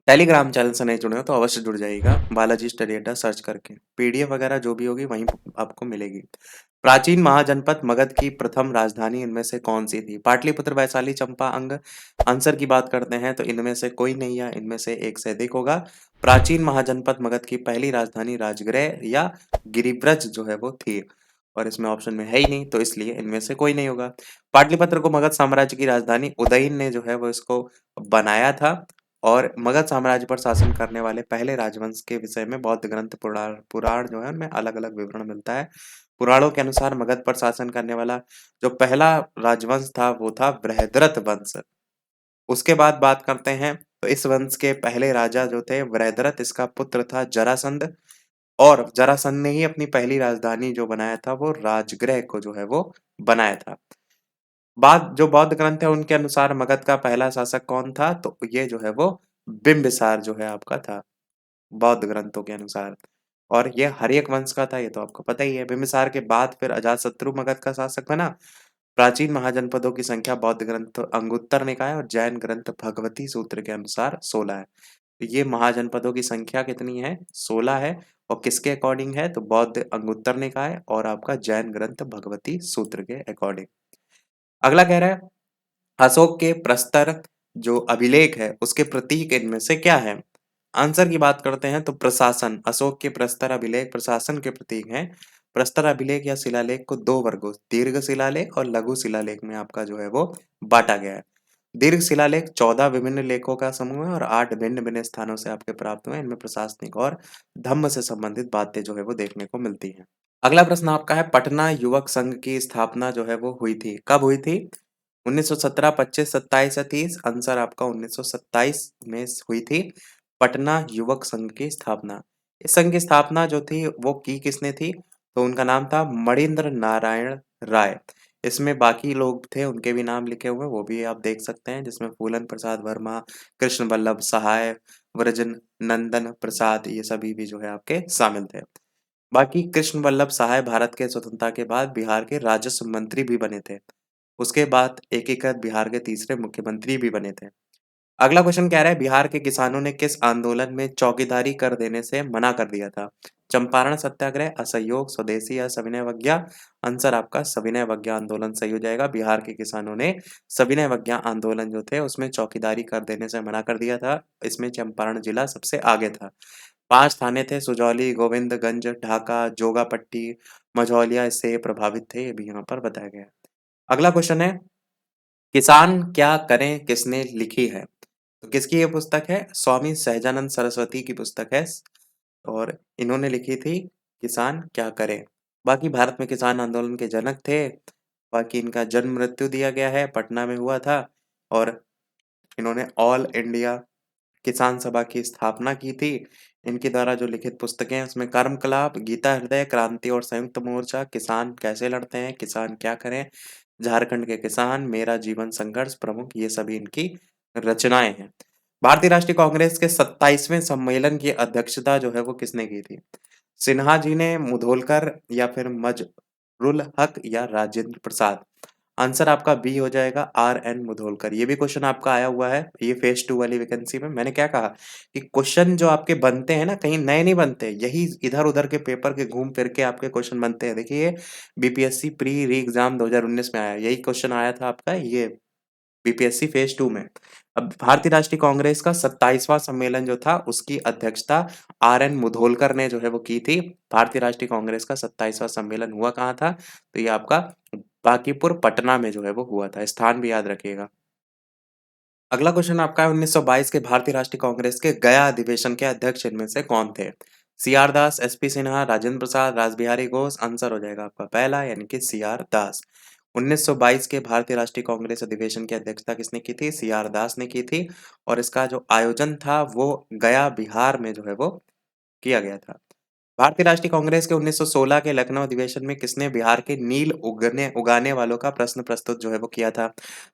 टेलीग्राम चैनल से नहीं जुड़े हो तो अवश्य जुड़ जाइएगा बालाजी स्टडी अड्डा सर्च करके। पीडीएफ वगैरह जो भी होगी वहीं आपको मिलेगी। प्राचीन महाजनपद मगध की प्रथम राजधानी इनमें से कौन सी थी? पाटलिपुत्र, वैशाली, चंपा, अंग? आंसर की बात करते हैं तो इनमें से कोई नहीं है, इनमें से एक से अधिक होगा। प्राचीन महाजनपद मगध की पहली राजधानी राजगृह या गिरिब्रज जो है वो थी और इसमें ऑप्शन में है ही नहीं तो इसलिए इनमें से कोई नहीं होगा। पाटलिपुत्र को मगध साम्राज्य की राजधानी उदयन ने जो है वो इसको बनाया था और मगध साम्राज्य पर शासन करने वाले पहले राजवंश के विषय में बौद्ध ग्रंथ पुराण पुराण जो है उनमें अलग अलग विवरण मिलता है। पुराणों के अनुसार मगध पर शासन करने वाला जो पहला राजवंश था वो था बृहद्रथ वंश। उसके बाद बात करते हैं तो इस वंश के पहले राजा जो थे बृहद्रथ, इसका पुत्र था जरासंध और जरासंध ने ही अपनी पहली राजधानी जो बनाया था वो राजगृह को जो है वो बनाया था। बाद जो बौद्ध ग्रंथ है उनके अनुसार मगध का पहला शासक कौन था? तो ये जो है वो बिंबिसार जो है आपका था बौद्ध ग्रंथों के अनुसार। और ये हर्यक वंश का था, ये तो आपको पता ही है। बिंबिसार के बाद फिर अजातशत्रु मगध का शासक बना। प्राचीन महाजनपदों की संख्या बौद्ध ग्रंथ अंगुत्तर निकाय और जैन ग्रंथ भगवती सूत्र के अनुसार 16 है। तो ये महाजनपदों की संख्या कितनी है? 16 है। और किसके अकॉर्डिंग है? तो बौद्ध अंगुत्तर निकाय और आपका जैन ग्रंथ भगवती सूत्र के अकॉर्डिंग। अगला कह रहा है अशोक के प्रस्तर जो अभिलेख है उसके प्रतीक इनमें से क्या है? आंसर की बात करते हैं तो प्रशासन। अशोक के प्रस्तर अभिलेख प्रशासन के प्रतीक हैं। प्रस्तर अभिलेख या शिलालेख को दो वर्गों दीर्घ शिलालेख और लघु शिलालेख में आपका जो है वो बांटा गया है। दीर्घ शिलालेख 14 विभिन्न लेखों का समूह है और 8 भिन्न-भिन्न स्थानों से आपके प्राप्त हुए हैं। इनमें प्रशासनिक और धम्म से संबंधित बातें जो है वो देखने को मिलती हैं। अगला प्रश्न आपका है पटना युवक संघ की स्थापना जो है वो हुई थी। कब हुई थी? 1917, 25, 27 या 30? आंसर आपका 1927 में हुई थी पटना युवक संघ की स्थापना। इस संघ की स्थापना जो थी वो की किसने थी? तो उनका नाम था मणिंद्र नारायण राय। इसमें बाकी लोग थे उनके भी नाम लिखे हुए हैं, वो भी आप देख सकते हैं जिसमें फूलन प्रसाद वर्मा, कृष्ण वल्लभ सहाय, व्रजन नंदन प्रसाद ये सभी भी जो है आपके शामिल थे। बाकी कृष्ण वल्लभ सहाय भारत के स्वतंत्रता के बाद बिहार के राजस्व मंत्री भी बने थे। उसके बाद एकीकृत बिहार के तीसरे मुख्यमंत्री भी बने थे। अगला क्वेश्चन कह रहा है बिहार के किसानों ने किस आंदोलन में चौकीदारी कर देने से मना कर दिया था? चंपारण सत्याग्रह, असहयोग, स्वदेशी या सविनय अवज्ञा? आंसर आपका सविनय अवज्ञा आंदोलन सही हो जाएगा। बिहार के किसानों ने सविनय अवज्ञा आंदोलन जो थे उसमें चौकीदारी कर देने से मना कर दिया था। इसमें चंपारण जिला सबसे आगे था। 5 थाने थे सुजौली, गोविंदगंज, ढाका, जोगापट्टी, मझौलिया इससे ये प्रभावित थे, ये भी यहाँ पर बताया गया है। अगला क्वेश्चन है किसान क्या करें किसने लिखी है? तो किसकी ये पुस्तक है? स्वामी सहजानंद सरस्वती की पुस्तक है और इन्होंने लिखी थी किसान क्या करें। बाकी भारत में किसान आंदोलन के जनक थे। बाकी इनका जन्म मृत्यु दिया गया है, पटना में हुआ था और इन्होंने ऑल इंडिया किसान सभा की स्थापना की थी। इनके द्वारा जो लिखित पुस्तकें हैं उसमें कर्मकलाप, गीता हृदय, क्रांति और संयुक्त मोर्चा, किसान कैसे लड़ते हैं, किसान क्या करें, झारखंड के किसान, मेरा जीवन संघर्ष प्रमुख ये सभी इनकी रचनाएं हैं। भारतीय राष्ट्रीय कांग्रेस के 27वें सम्मेलन की अध्यक्षता जो है वो किसने की थी? सिन्हा जी ने, मुधोलकर या फिर मजरुल हक या राजेंद्र प्रसाद? आंसर आपका बी हो जाएगा आर.एन. मुधोलकर। ये भी क्वेश्चन आपका आया हुआ है, ये फेज़ 2 वाली वैकेंसी में। मैंने क्या कहा कि क्वेश्चन जो आपके बनते हैं ना, कहीं नए नहीं बनते, यही इधर-उधर के पेपर के घूम फिर के आपके क्वेश्चन बनते हैं। देखिए, ये बीपीएससी प्री री एग्ज़ाम 2019 में आया, यही क्वेश्चन आया था आपका ये बीपीएससी फेज़ 2 में। अब भारतीय राष्ट्रीय कांग्रेस का 27वां सम्मेलन जो था, उसकी अध्यक्षता आर.एन. मुधोलकर ने जो है वो की थी। भारतीय राष्ट्रीय कांग्रेस का 27वां सम्मेलन हुआ कहाँ था? तो ये आपका बांकीपुर पटना में जो है वो हुआ था। स्थान भी याद रखिएगा। अगला क्वेश्चन आपका है 1922 के भारतीय राष्ट्रीय कांग्रेस के गया अधिवेशन के अध्यक्ष इनमें से कौन थे? सी.आर. दास, एस.पी. सिन्हा, राजेंद्र प्रसाद, रासबिहारी घोष? आंसर हो जाएगा आपका पहला यानी कि सी.आर. दास। 1922 के भारतीय राष्ट्रीय कांग्रेस अधिवेशन की अध्यक्षता किसने की थी? सी.आर. दास ने की थी और इसका जो आयोजन था वो गया बिहार में जो है वो किया गया था। भारतीय राष्ट्रीय कांग्रेस के 1916 के लखनऊ अधिवेशन में किसने बिहार के नील उगने उगाने वालों का प्रश्न प्रस्तुत जो है वो किया था?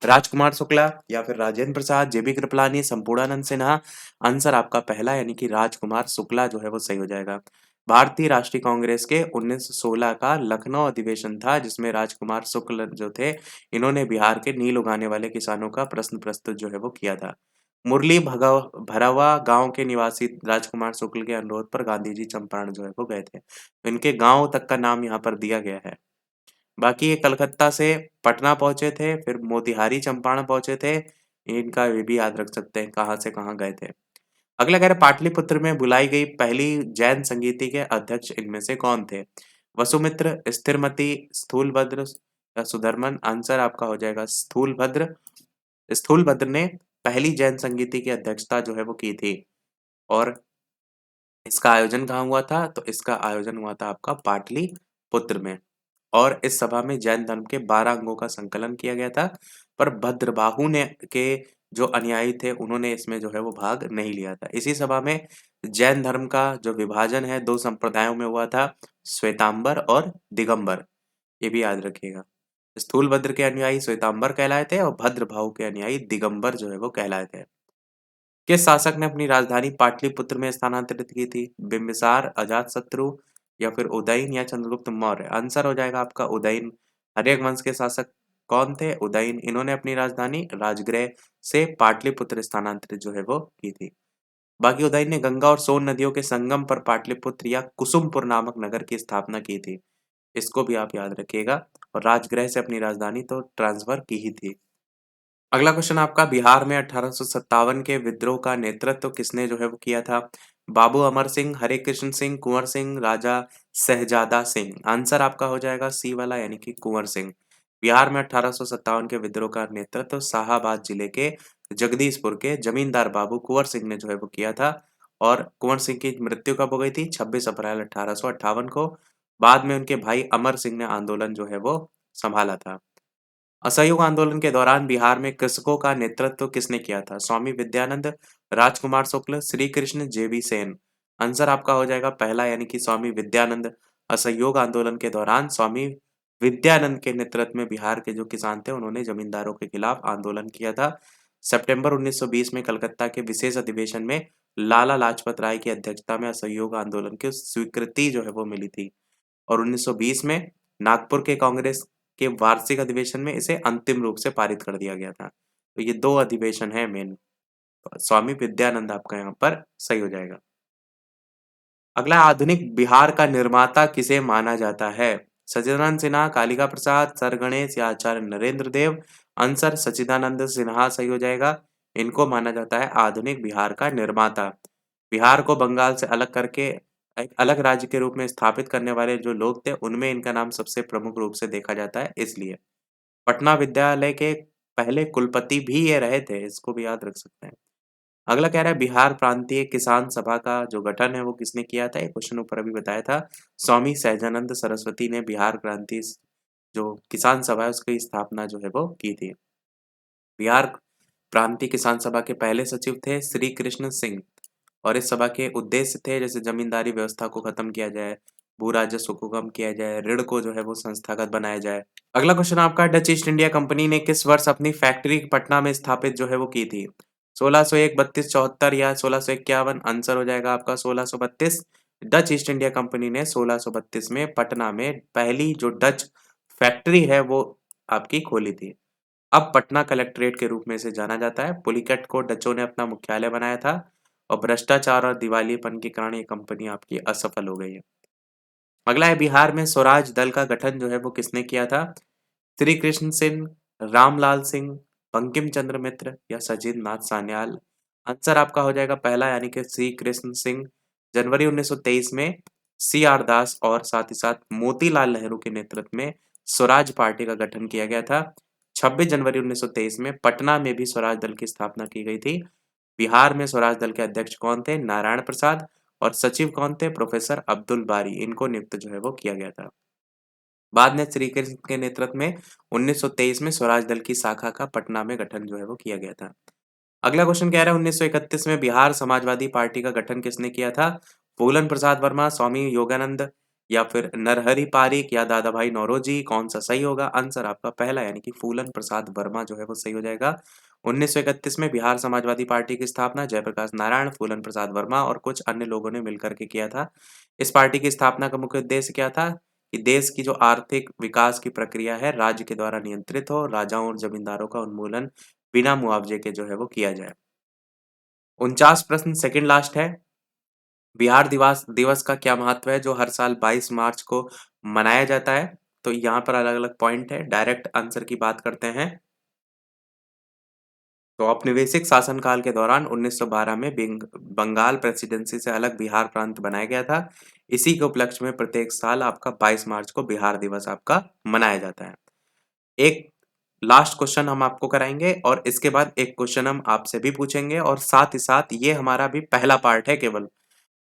राजकुमार शुक्ला या फिर राजेंद्र प्रसाद, जेबी कृपलानी, संपूर्णानंद सिन्हा? आंसर आपका पहला यानी कि राजकुमार शुक्ला जो है वो सही हो जाएगा। भारतीय राष्ट्रीय कांग्रेस के 1916 का लखनऊ अधिवेशन था जिसमें राजकुमार शुक्ल जो थे इन्होंने बिहार के नील उगाने वाले किसानों का प्रश्न प्रस्तुत जो है वो किया था। मुरली भगव भरावा गांव के निवासी राजकुमार शुक्ल के अनुरोध पर गांधी जी चंपारण जो है वो गए थे। तो इनके गांव तक का नाम यहाँ पर दिया गया है। बाकी ये कलकत्ता से पटना पहुंचे थे, फिर मोतिहारी चंपारण पहुंचे थे। इनका ये भी याद रख सकते हैं कहाँ से कहाँ गए थे। अगला कह रहे पाटलिपुत्र में बुलाई गई पहली जैन संगीति के अध्यक्ष इनमें से कौन थे? वसुमित्र, स्थिरमती, स्थूलभद्र या सुधर्मन? आंसर आपका हो जाएगा स्थूलभद्र। स्थूलभद्र ने पहली जैन संगीति की अध्यक्षता जो है वो की थी और इसका आयोजन कहाँ हुआ था? तो इसका आयोजन हुआ था आपका पाटलिपुत्र में और इस सभा में जैन धर्म के 12 अंगों का संकलन किया गया था पर भद्रबाहु ने के जो अनुयायी थे उन्होंने इसमें जो है वो भाग नहीं लिया था। इसी सभा में जैन धर्म का जो विभाजन है 2 संप्रदायों में हुआ था, श्वेतांबर और दिगंबर। ये भी याद रखिएगा। स्थूलभद्र के अनुयायी श्वेतांबर कहलाए थे और भद्रबाहु के अनुयायी दिगंबर जो है वो कहलाए थे। किस शासक ने अपनी राजधानी पाटलिपुत्र में स्थानांतरित की थी? बिंबिसार, अजातशत्रु या फिर उदयन या चंद्रगुप्त मौर्य? आंसर हो जाएगा आपका उदयन। हर्यक वंश के शासक कौन थे? उदयन। इन्होंने अपनी राजधानी राजगृह से पाटलिपुत्र स्थानांतरित जो है वो की थी। बाकी उदयन ने गंगा और सोन नदियों के संगम पर पाटलिपुत्र या कुसुमपुर नामक नगर की स्थापना की थी। इसको भी आप याद रखिएगा और राजगृह से अपनी राजधानी तो ट्रांसफर की ही थी। अगला क्वेश्चन आपका बिहार में 1857 के विद्रोह का नेतृत्व किसने जो है वो किया था? बाबू अमर सिंह, हरे कृष्ण सिंह, कुंवर सिंह, राजा शहजादा सिंह? आंसर आपका हो जाएगा सी वाला यानी कि कुंवर सिंह। बिहार में 1857 के विद्रोह का नेतृत्व शाहाबाद जिले के जगदीशपुर के जमींदार बाबू कुंवर सिंह ने जो है वो किया था और कुंवर सिंह की मृत्यु कब हो गई थी? 26 अप्रैल 1858 को। बाद में उनके भाई अमर सिंह ने आंदोलन जो है वो संभाला था। असहयोग आंदोलन के दौरान बिहार में कृषकों का नेतृत्व किसने किया था? स्वामी विद्यानंद, राजकुमार शुक्ल, श्री कृष्ण जेबी सेन। आंसर आपका हो जाएगा पहला यानी कि स्वामी विद्यानंद। असहयोग आंदोलन के दौरान स्वामी विद्यानंद के नेतृत्व में बिहार के जो किसान थे उन्होंने जमींदारों के खिलाफ आंदोलन किया था। सितंबर 1920 में कलकत्ता के विशेष अधिवेशन में लाला लाजपत राय की अध्यक्षता में असहयोग आंदोलन की स्वीकृति जो है वो मिली थी और 1920 में नागपुर के कांग्रेस के वार्षिक अधिवेशन में इसे अंतिम रूप से पारित कर दिया गया था। तो ये 2 अधिवेशन है मेन। स्वामी विद्यानंद आपका यहाँ पर सही हो जाएगा। अगला आधुनिक बिहार का निर्माता किसे माना जाता है? सच्चिदानंद सिन्हा, कालिका प्रसाद, सर गणेश या आचार्य नरेंद्र देव। आंसर सच्चिदानंद सिन्हा सही हो जाएगा। इनको माना जाता है आधुनिक बिहार का निर्माता। बिहार को बंगाल से अलग करके एक अलग राज्य के रूप में स्थापित करने वाले जो लोग थे उनमें इनका नाम सबसे प्रमुख रूप से देखा जाता है इसलिए। पटना विद्यालय के पहले कुलपति भी ये रहे थे, इसको भी याद रख सकते हैं। अगला कह रहा है बिहार प्रांतीय किसान सभा का जो गठन है वो किसने किया था? ये क्वेश्चन ऊपर अभी बताया था। स्वामी सहजानंद सरस्वती ने बिहार क्रांति जो किसान सभा है उसकी स्थापना जो है वो की थी। बिहार प्रांतीय किसान सभा के पहले सचिव थे श्री कृष्ण सिंह और इस सभा के उद्देश्य थे जैसे जमींदारी व्यवस्था को खत्म किया जाए, भू राजस्व को कम किया जाए, ऋण को जो है वो संस्थागत बनाया जाए। अगला क्वेश्चन आपका डच ईस्ट इंडिया कंपनी ने किस वर्ष अपनी फैक्ट्री पटना में स्थापित जो है वो की थी? 1601, 32, 74 या 1651। आंसर हो जाएगा आपका 1632। डच ईस्ट इंडिया कंपनी ने 1632 में पटना में पहली जो डच फैक्ट्री है वो आपकी खोली थी। अब पटना कलेक्ट्रेट के रूप में इसे जाना जाता है। पुलिकट को डचों ने अपना मुख्यालय बनाया था और भ्रष्टाचार और दिवालियेपन के कारण ये कंपनी आपकी असफल हो गई है। अगला है बिहार में स्वराज दल का गठन जो है वो किसने किया था? श्री कृष्ण सिंह, रामलाल सिंह, बंकिम चंद्र मित्र या सचिन नाथ सान्याल। आंसर आपका हो जाएगा पहला यानी कि श्री कृष्ण सिंह। जनवरी 1923 में सी आर दास और साथ ही साथ मोतीलाल नेहरू के नेतृत्व में स्वराज पार्टी का गठन किया गया था। 26 जनवरी 1923 में पटना में भी स्वराज दल की स्थापना की गई थी। बिहार में स्वराज दल के अध्यक्ष कौन थे? नारायण प्रसाद। और सचिव कौन थे? प्रोफेसर अब्दुल बारी। इनको नियुक्त जो है वो किया गया था। बाद में श्री कृष्ण के नेतृत्व में 1923 में स्वराज दल की शाखा का पटना में गठन जो है वो किया गया था। अगला क्वेश्चन कह रहा है 1931 में बिहार समाजवादी पार्टी का गठन किसने किया था? फूलन प्रसाद वर्मा, स्वामी योगानंद या फिर नरहरि पारिक या दादा भाई नौरोजी। कौन सा सही होगा? आंसर आपका पहला यानी कि फूलन प्रसाद वर्मा जो है वो सही हो जाएगा। 1931 में बिहार समाजवादी पार्टी की स्थापना जयप्रकाश नारायण, फूलन प्रसाद वर्मा और कुछ अन्य लोगों ने मिलकर के किया था। इस पार्टी की स्थापना का मुख्य उद्देश्य क्या था? कि देश की जो आर्थिक विकास की प्रक्रिया है राज्य के द्वारा नियंत्रित हो, राजाओं और जमींदारों का उन्मूलन बिना मुआवजे के जो है वो किया जाए। 49 प्रश्न सेकंड लास्ट है। बिहार दिवस दिवस का क्या महत्व है जो हर साल 22 मार्च को मनाया जाता है? तो यहाँ पर अलग-अलग पॉइंट है। डायरेक्ट आंसर की बात करते हैं। तो औपनिवेशिक शासनकाल के दौरान 1912 में बंगाल प्रेसिडेंसी से अलग बिहार प्रांत बनाया गया था। इसी के उपलक्ष्य में प्रत्येक साल आपका 22 मार्च को बिहार दिवस आपका मनाया जाता है। एक लास्ट क्वेश्चन हम आपको कराएंगे और इसके बाद एक क्वेश्चन हम आपसे भी पूछेंगे और साथ ही साथ ये हमारा भी पहला पार्ट है केवल।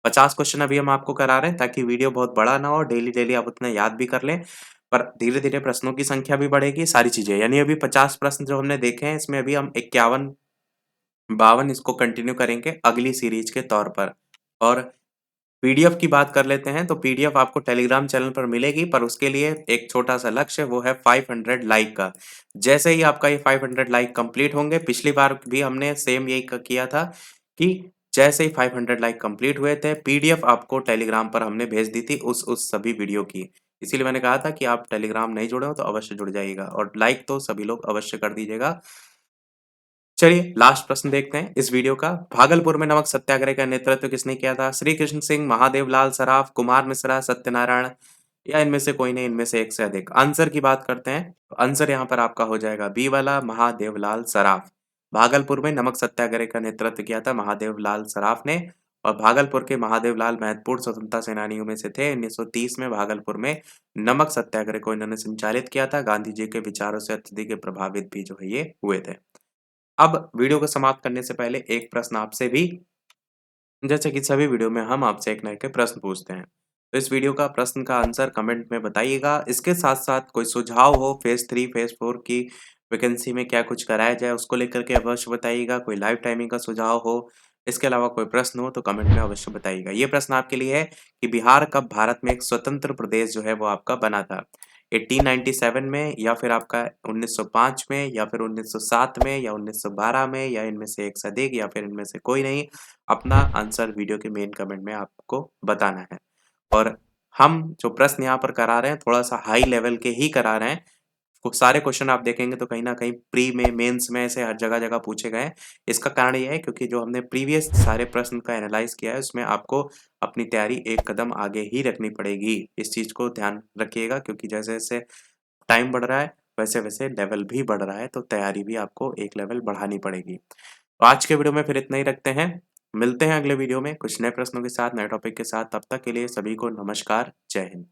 50 क्वेश्चन अभी हम आपको करा रहे हैं ताकि वीडियो बहुत बड़ा ना हो, डेली-डेली आप उतना याद भी कर लें। पर धीरे-धीरे प्रश्नों की संख्या भी बढ़ेगी, सारी चीज़ें। यानी अभी 50 प्रश्न जो हमने देखे हैं, इसमें अभी हम 51, 52 इसको कंटिन्यू करेंगे अगली सीरीज के तौर पर। और पीडीएफ की बात कर लेते हैं, तो पीडीएफ आपको टेलीग्राम चैनल पर मिलेगी, पर उसके लिए एक छोटा-सा लक्ष्य वो है 500 लाइक का। जैसे ही आपका ये 500 लाइक कंप्लीट होंगे, पिछली बार भी हमने सेम यही क किया था कि जैसे ही 500 लाइक कंप्लीट हुए थे, पीडीएफ आपको टेलीग्राम पर हमने भेज दी थी उस सभी वीडियो की। इसीलिए मैंने कहा था कि आप टेलीग्राम नहीं जुड़े हो तो अवश्य जुड़ जाइएगा और लाइक तो सभी लोग अवश्य कर दीजिएगा। चलिए लास्ट प्रश्न देखते हैं इस वीडियो का। भागलपुर में नमक सत्याग्रह का नेतृत्व किसने किया था? श्री कृष्ण सिंह, महादेव लाल सराफ, कुमार मिश्रा, सत्यनारायण या इनमें से कोई नहीं, इनमें से एक से अधिक। आंसर की बात करते हैं तो आंसर यहाँ पर आपका हो जाएगा बी वाला, महादेव लाल सराफ। भागलपुर में नमक सत्याग्रह का नेतृत्व किया था महादेव लाल सराफ ने और भागलपुर के महादेवलाल महत्वपूर्ण स्वतंत्रता सेनानियों में से थे। 1930 में भागलपुर में नमक सत्याग्रह को इन्होंने संचालित किया था। गांधी जी के विचारों से अत्यधिक प्रभावित भी जो है ये हुए थे। अब वीडियो को समाप्त करने से पहले एक प्रश्न आपसे भी, जैसे कि सभी वीडियो में हम आपसे एक नए के प्रश्न पूछते हैं। तो इस वीडियो का प्रश्न का आंसर कमेंट में बताइएगा। इसके साथ-साथ कोई सुझाव हो फेज़ 3, फेज़ 4 की वैकेंसी में क्या कुछ कराया जाए उसको लेकर के अवश्य बताइएगा। कोई लाइव टाइमिंग का सुझाव हो, इसके अलावा कोई प्रश्न हो तो कमेंट में अवश्य बताइएगा। ये प्रश्न आपके लिए है कि बिहार कब भारत में एक स्वतंत्र प्रदेश जो है वो आपका बना था? 1897 में या फिर आपका 1905 में या फिर 1907 में या 1912 में या इनमें से एक से अधिक या फिर इनमें से कोई नहीं? अपना आंसर वीडियो के मेन कमेंट में आपको बताना है। और हम जो प्रश्न यहाँ पर करा रहे हैं थोड़ा-सा हाई लेवल के ही करा रहे हैं। वो सारे क्वेश्चन आप देखेंगे तो कहीं न कहीं प्री में, मेंस में ऐसे हर जगह-जगह पूछे गए हैं। इसका कारण ये है क्योंकि जो हमने प्रीवियस सारे प्रश्न का एनालाइज़ किया है उसमें आपको अपनी तैयारी एक कदम आगे ही रखनी पड़ेगी। इस चीज़ को ध्यान रखिएगा क्योंकि जैसे-जैसे टाइम बढ़ रहा है, वैसे-वैसे लेवल भी बढ़ रहा है, तो तैयारी भी आपको एक लेवल बढ़ानी पड़ेगी। तो आज के वीडियो में फिर इतना ही रखते हैं। मिलते हैं अगले वीडियो में कुछ नए प्रश्नों के साथ, नए टॉपिक के साथ। तब तक के लिए सभी को नमस्कार। जय हिंद।